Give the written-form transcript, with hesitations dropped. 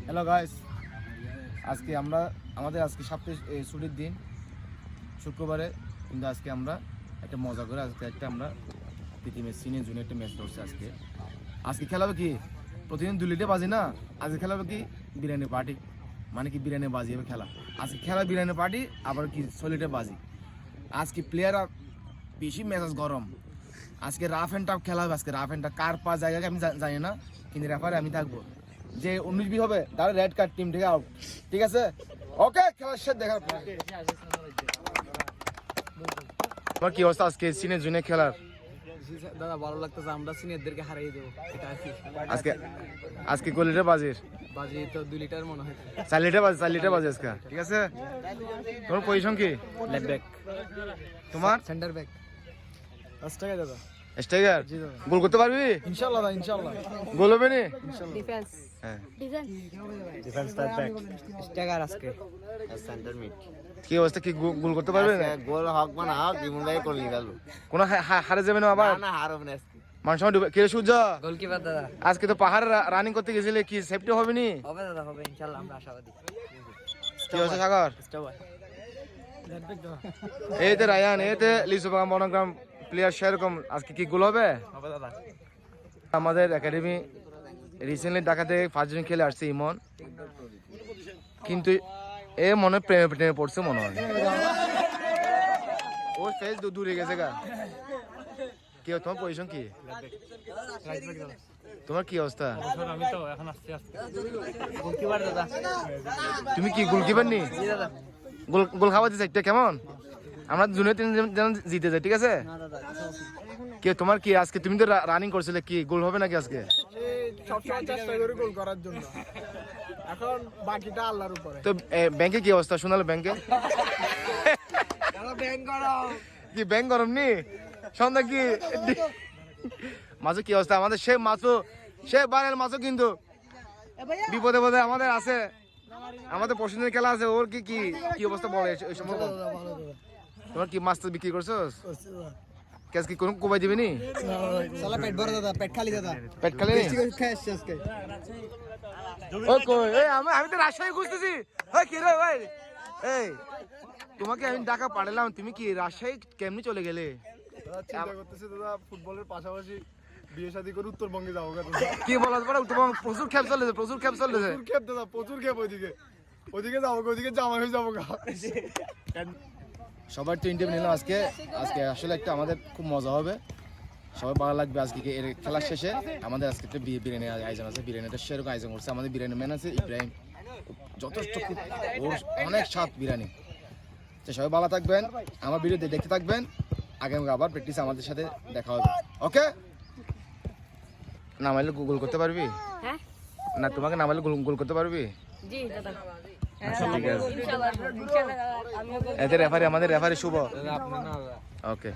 Hello guys, আজকে আমাদের সপ্তাহে ছুটির দিন শুক্রবারে, কিন্তু আজকে আমরা একটা মজা করে আমরা প্রীতি ম্যাচ সিনিয়র জুনিয়র একটা ম্যাচ ধরছি। আজকে খেলা হবে কি, প্রতিদিন 2 লিটার বাজি না, আজকে খেলা হবে কি বিরিয়ানি পার্টি, মানে কি বিরিয়ানি বাজি হবে খেলা। আজকে খেলা বিরিয়ানি পার্টি, আবার কি 6 লিটার বাজি। আজকে প্লেয়াররা বেশি মেজাজ গরম, আজকে রাফ অ্যান্ড টাফ খেলা হবে। আজকে রাফ অ্যান্ড টাফ কার পা জায়গাকে আমি জানি না, কিন্তু রেফারে আমি থাকবো। যে 19 বি হবে তার রেড কার্ড, টিম থেকে আউট, ঠিক আছে? ওকে, খেলার শেষ দেখার পর তোমার কি অবস্থা আজকে সিনিয়র জুনিয়র খেলার? দাদা ভালো লাগতেছে, আমরা সিনিয়রদেরকে হারিয়ে দেবো এটা আর কি। আজকে কয় লিটার বাজির? বাজি তো 2 লিটার মনে হয়। 4 লিটার বাজে আজকে, ঠিক আছে? তোমার পজিশন কি? Left back. তোমার সেন্টার ব্যাক। 10 টাকা দাদা। স্ট্রাইকার। গোল করতে পারবি ইনশাআল্লাহ দাদা, ইনশাআল্লাহ। গোল হবে নি? ডিফেন্স হ্যাঁ, ডিফেন্স স্টার ব্যাক। স্ট্রাইকার আজকে সেন্টার মিড। কি অবস্থা, কি গোল করতে পারবে না? গোল হক মানে হক বিমুলাই করলি গেল। কোন হারে যাবে না আবার? না হারব না আজকে। মানুষ ডুবে কে সূর্য গোলকিপার দাদা। আজকে তো পাহাড় রানিং করতে গেছিলে, কি সেফটি হবে নি? হবে দাদা, হবে ইনশাআল্লাহ, আমরা আশাবাদী। কি হচ্ছে সাগর? স্টার লেফট ব্যাক দাদা। এইতে রায়ান, এইতে লিসুবাগাম বনগ্রাম প্লেয়ার সেরকম। আজকে কি গোল হবে? হবে দাদা। আমাদের একাডেমি রিসেন্টলি ঢাকাতে ফার্স্ট জন খেলে আসছে ইমন, কিন্তু এ মনে প্রেমে পড়ছে মনে হয়। ও ফেস দূরে গেছে গা। কি তোমার পজিশন কি? তোমার কি অবস্থা? আমি তো এখন আসছি গোলকিপার দাদা। তুমি কি গোলকিপার নি? জি দাদা। গোল খাওয়া দিচ্ছে একটা কেমন? আমরা জুনিয়র 3 জন জিতে যাই, ঠিক আছে? না দাদা, কি তোমার কি আজকে, তুমি তো রানিং করছিলে, কি গোল হবে নাকি আজকে? সবসময় চেষ্টা করি গোল করার জন্য, এখন বাকিটা আল্লাহর উপরে। তো ব্যাংকে কি অবস্থা? শোনালে ব্যাংকে ব্যাংক গরম। কি ব্যাংক গরম নি? সন্ধ্যা কি মাছও কি অবস্থা? আমাদের সে বারের মাছও কিন্তু বিপদে পদে আমাদের আছে, আমাদের পছন্দের খেলা আছে। ওর কি কি কি অবস্থা বলে ওই সময়? তোমার কি মাছ তো বিক্রি করছোস? কেস কি কোন কোবাই দিবি নি? সালা পেট ভরা দাদা, পেট খালি দাদা। পেট খালি নি? খাইছ আজকে। ওই কই, আমি তো রাজশাহী খুঁজতেছি। ওই কি রে ভাই, এই তোমাকে আমি ঢাকা পাঠালাম, তুমি কি রাজশাহী কেমনি চলে গেলে? চিন্তা করতেছি দাদা, ফুটবলের পাশাপাশি বিয়ে শাদী করে উত্তরবঙ্গে যাবো। কি বলার পরে উত্তরবঙ্গ প্রচুর খেপ চলেছে, প্রচুর খেপ চলেছে। খেপ দাদা, প্রচুর খেপ। ওইদিকে যাবো, ওইদিকে জামাই হয়ে যাবো। সবার তো ইন্টারভিউ নিলাম আজকে আসলে একটা আমাদের খুব মজা হবে, সবাই ভালো লাগবে। আজকে এর খেলার শেষে আমাদের আজকে একটা বিরিয়ানি আয়োজন আছে, বিরিয়ানিটা সেরকম আয়োজন করছে আমাদের বিরিয়ানি ম্যান আছে ইব্রাহিম, যথেষ্ট খুব ওর অনেক স্বাদ বিরিয়ানি। তো সবাই ভালো থাকবেন, আমার ভিডিও দেখতে থাকবেন, আগামী আবার প্র্যাকটিস আমাদের সাথে দেখা হবে। ওকে, নামাইলে গুগল করতে পারবি? হ্যাঁ, না তোমাকে নামাইলে গুগল করতে পারবি? জি দাদা। ঠিক আছে, ইনশাআল্লাহ আমিও এতে আমাদের রেফারি শুভ। আপনি না দাদা। ওকে।